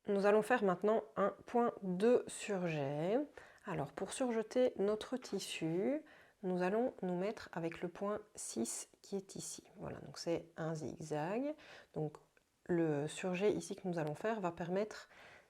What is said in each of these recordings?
Nous allons faire maintenant un point de surjet. Alors pour surjeter notre tissu, nous allons nous mettre avec le point 6 qui est ici. Voilà, donc c'est un zigzag. Donc le surjet ici que nous allons faire va permettre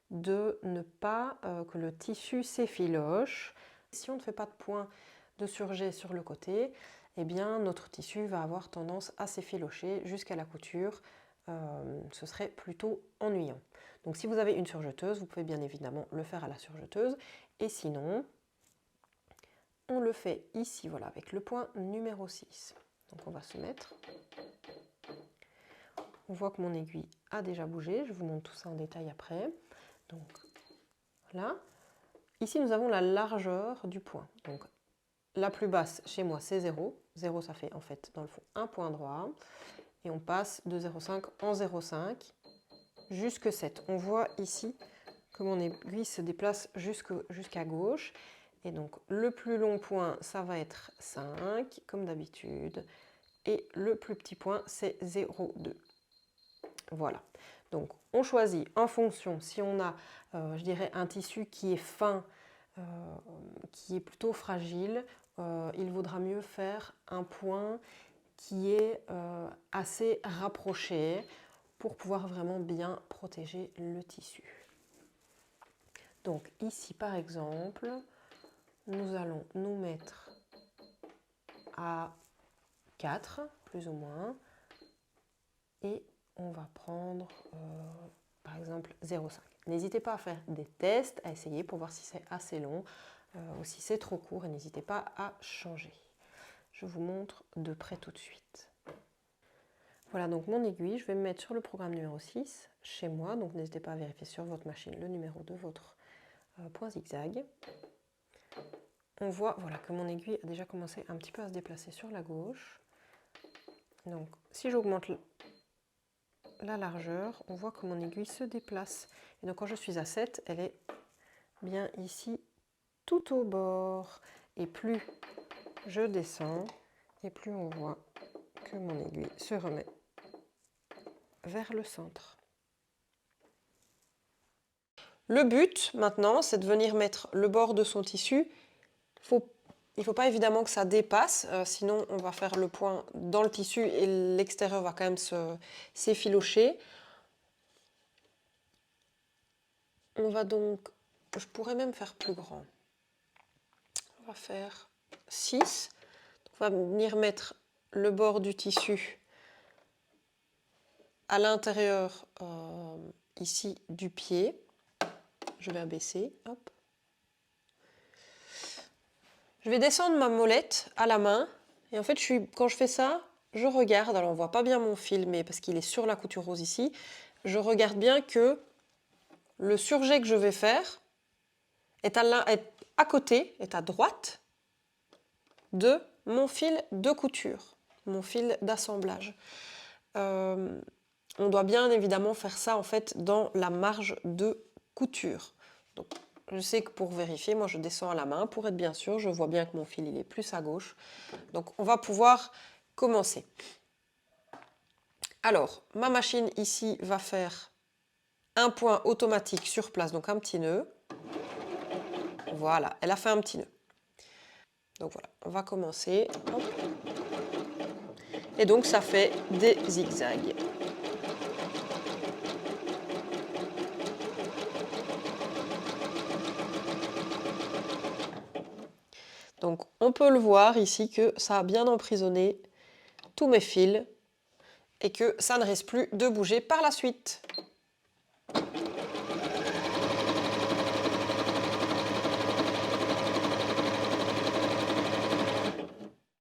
de ne pas que le tissu s'effiloche. Si on ne fait pas de point de surjet sur le côté, eh bien notre tissu va avoir tendance à s'effilocher jusqu'à la couture. Ce serait plutôt ennuyant. Donc si vous avez une surjeteuse, vous pouvez bien évidemment le faire à la surjeteuse. Et sinon, on le fait ici, voilà, avec le point numéro 6. Donc on va se mettre. On voit que mon aiguille a déjà bougé. Je vous montre tout ça en détail après. Donc voilà. Ici, nous avons la largeur du point. Donc la plus basse chez moi, c'est 0. 0, ça fait en fait, dans le fond, un point droit. Et on passe de 0,5 en 0,5 jusque 7. On voit ici que mon aiguille se déplace jusqu'à gauche. Et donc le plus long point, ça va être 5, comme d'habitude. Et le plus petit point, c'est 0,2. Voilà. Donc on choisit en fonction, si on a, je dirais, un tissu qui est fin, qui est plutôt fragile, il vaudra mieux faire un point qui est assez rapproché pour pouvoir vraiment bien protéger le tissu. Donc ici par exemple, nous allons nous mettre à 4 plus ou moins et on va prendre par exemple 0,5. N'hésitez pas à faire des tests, à essayer pour voir si c'est assez long ou si c'est trop court et n'hésitez pas à changer. Je vous montre de près tout de suite. Voilà donc mon aiguille, je vais me mettre sur le programme numéro 6 chez moi, donc n'hésitez pas à vérifier sur votre machine le numéro de votre point zigzag. On voit voilà, que mon aiguille a déjà commencé un petit peu à se déplacer sur la gauche. Donc si j'augmente la largeur, on voit que mon aiguille se déplace. Et donc quand je suis à 7, elle est bien ici tout au bord. Et plus je descends, et plus on voit que mon aiguille se remet vers le centre. Le but maintenant, c'est de venir mettre le bord de son tissu. Il ne faut pas évidemment que ça dépasse, sinon on va faire le point dans le tissu et l'extérieur va quand même s'effilocher. On va donc, je pourrais même faire plus grand. On va faire 6. On va venir mettre le bord du tissu à l'intérieur ici du pied. Je vais abaisser, hop. Je vais descendre ma molette à la main et en fait quand je fais ça, je regarde, alors on ne voit pas bien mon fil mais parce qu'il est sur la couture rose ici, je regarde bien que le surjet que je vais faire est à côté, est à droite de mon fil de couture, mon fil d'assemblage. On doit bien évidemment faire ça en fait dans la marge de couture. Donc, je sais que pour vérifier, moi je descends à la main pour être bien sûr, je vois bien que mon fil il est plus à gauche. Donc on va pouvoir commencer. Alors, ma machine ici va faire un point automatique sur place, donc un petit nœud. Voilà, elle a fait un petit nœud. Donc voilà, on va commencer. Hop. Et donc ça fait des zigzags. Donc on peut le voir ici que ça a bien emprisonné tous mes fils et que ça ne reste plus de bouger par la suite.